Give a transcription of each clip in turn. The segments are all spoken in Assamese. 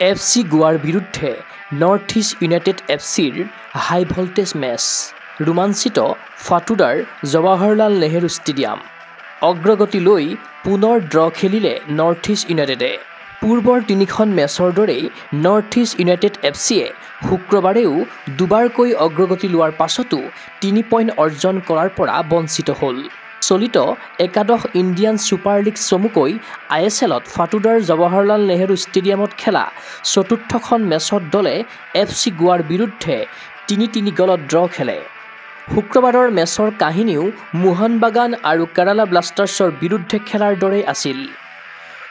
এফচি গোৱাৰ বিৰুদ্ধে নৰ্থ ইষ্ট ইউনাইটেড এফচিৰ হাই ভল্টেজ মেচ ৰোমাঞ্চিত ফাটুডাৰ জৱাহৰলাল নেহৰু ষ্টেডিয়াম অগ্ৰগতি লৈ পুনৰ ড্ৰ খেলিলে নৰ্থ ইষ্ট ইউনাইটেডে পূৰ্বৰ তিনিখন মেচৰ দৰেই নৰ্থ ইষ্ট ইউনাইটেড এফচিয়ে শুক্ৰবাৰেও দুবাৰকৈ অগ্ৰগতি লোৱাৰ পাছতো 3 পইণ্ট অৰ্জন কৰাৰ পৰা বঞ্চিত হ'ল চলিত একাদশ ইণ্ডিয়ান ছুপাৰ লীগ চমুকৈ ISLত ফাটুডাৰ জৱাহৰলাল নেহৰু ষ্টেডিয়ামত খেলা চতুৰ্থখন মেচত দলে এফচি গোৱাৰ বিৰুদ্ধে 3-3 গলত ড্ৰ খেলে শুক্ৰবাৰৰ মেচৰ কাহিনীও মোহন বাগান আৰু কেৰালা ব্লাষ্টাৰ্ছৰ বিৰুদ্ধে খেলাৰ দৰেই আছিল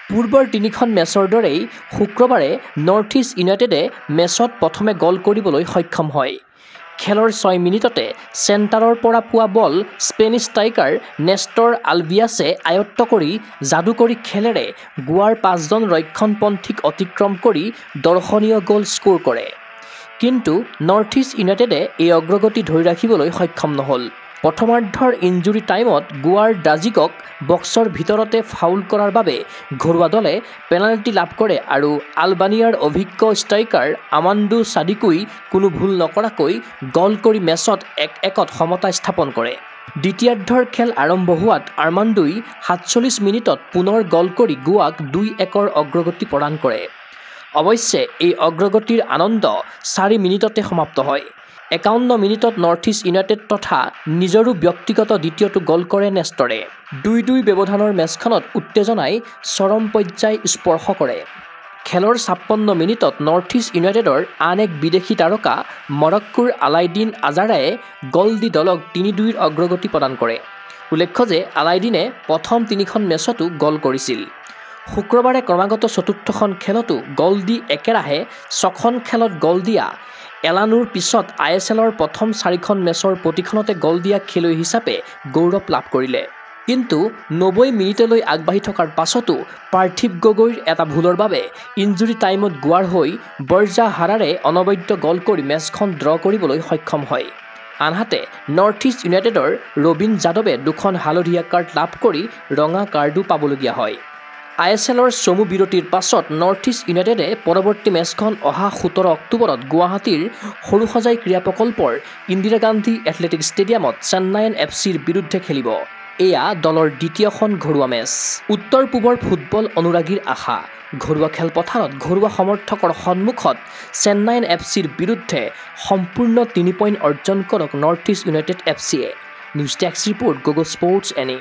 পূৰ্বৰ তিনিখন মেচৰ দৰেই শুক্ৰবাৰে নৰ্থ ইষ্ট ইউনাইটেডে মেচত প্ৰথমে গল কৰিবলৈ সক্ষম হয় খেলৰ 6 মিনিটতে চেণ্টাৰৰ পৰা পোৱা বল স্পেনিছ ষ্ট্ৰাইকাৰ নেষ্টৰ আলভিয়াছে আয়ত্ত কৰি যাদুকৰী খেলেৰে গোৱাৰ 5জন ৰক্ষণপন্থীক অতিক্ৰম কৰি দৰ্শনীয় গল স্ক'ৰ কৰে কিন্তু নৰ্থ ইষ্ট ইউনাইটেডে এই অগ্ৰগতি ধৰি ৰাখিবলৈ সক্ষম নহ'ল প্ৰথমাৰ্ধৰ ইনজুৰি টাইমত গোৱাৰ ডাজিকক বক্সৰ ভিতৰতে ফাউল কৰাৰ বাবে ঘৰুৱা দলে পেনাল্টি লাভ কৰে আৰু আলবানিয়াৰ অভিজ্ঞ ষ্ট্ৰাইকাৰ আমাণ্ডু সাদিকুই কোনো ভুল নকৰাকৈ গল কৰি মেচত 1-1ত সমতা স্থাপন কৰে দ্বিতীয়াৰ্ধৰ খেল আৰম্ভ হোৱাত আৰ্মাণ্ডুই 47 মিনিটত পুনৰ গল কৰি গোৱাক 2-1ৰ অগ্ৰগতি প্ৰদান কৰে অৱশ্যে এই অগ্ৰগতিৰ আনন্দ 4 মিনিটতে সমাপ্ত হয় 51 মিনিটত নৰ্থ ইষ্ট ইউনাইটেড তথা নিজৰো ব্যক্তিগত দ্বিতীয়টো গল কৰে নেষ্টৰে 2-2 ব্যৱধানৰ মেচখনত উত্তেজনাই চৰম পৰ্যায় স্পৰ্শ কৰে খেলৰ 56 মিনিটত নৰ্থ ইষ্ট ইউনাইটেডৰ আন এক বিদেশী তাৰকা মৰক্কোৰ আলাইডিন আজাৰায়ে গল দি দলক 3-2ৰ অগ্ৰগতি প্ৰদান কৰে উল্লেখ্য যে আলাইডিনে প্ৰথম 3খন মেচতো গল কৰিছিল শুক্ৰবাৰে ক্ৰমাগত চতুৰ্থখন খেলতো গল দি একেৰাহে 6খন খেলত গল দিয়া এলানুৰ পিছত ISLৰ প্ৰথম 4খন মেচৰ প্ৰতিখনতে গল দিয়া খেলুৱৈ হিচাপে গৌৰৱ লাভ কৰিলে কিন্তু 90 মিনিটলৈ আগবাঢ়ি থকাৰ পাছতো পাৰ্থিৱ গগৈৰ এটা ভুলৰ বাবে ইনজুৰি টাইমত গোৱাৰ হৈ বৰ্জা হাৰাৰে অনবদ্য গল কৰি মেচখন ড্ৰ কৰিবলৈ সক্ষম হয় আনহাতে নৰ্থ ইষ্ট ইউনাইটেডৰ ৰবিন যাদৱে দুখন হালধীয়া কাৰ্ড লাভ কৰি ৰঙা কাৰ্ডো পাবলগীয়া হয় ISLৰ চমু বিৰতিৰ পাছত নৰ্থ ইষ্ট ইউনাইটেডে পৰৱৰ্তী মেচখন অহা 17 অক্টোবৰত গুৱাহাটীৰ সৰুসজাই ক্ৰীড়া প্ৰকল্পৰ ইন্দিৰা গান্ধী এথলেটিক ষ্টেডিয়ামত চেন্নাইন এফচিৰ বিৰুদ্ধে খেলিব এয়া দলৰ দ্বিতীয়খন ঘৰুৱা মেচ উত্তৰ পূবৰ ফুটবল অনুৰাগীৰ আশা ঘৰুৱা খেলপথাৰত ঘৰুৱা সমৰ্থকৰ সন্মুখত চেন্নাইন এফচিৰ বিৰুদ্ধে সম্পূৰ্ণ 3 পইণ্ট অৰ্জন কৰক নৰ্থ ইষ্ট ইউনাইটেড এফচিয়ে news desk report GoGo sports any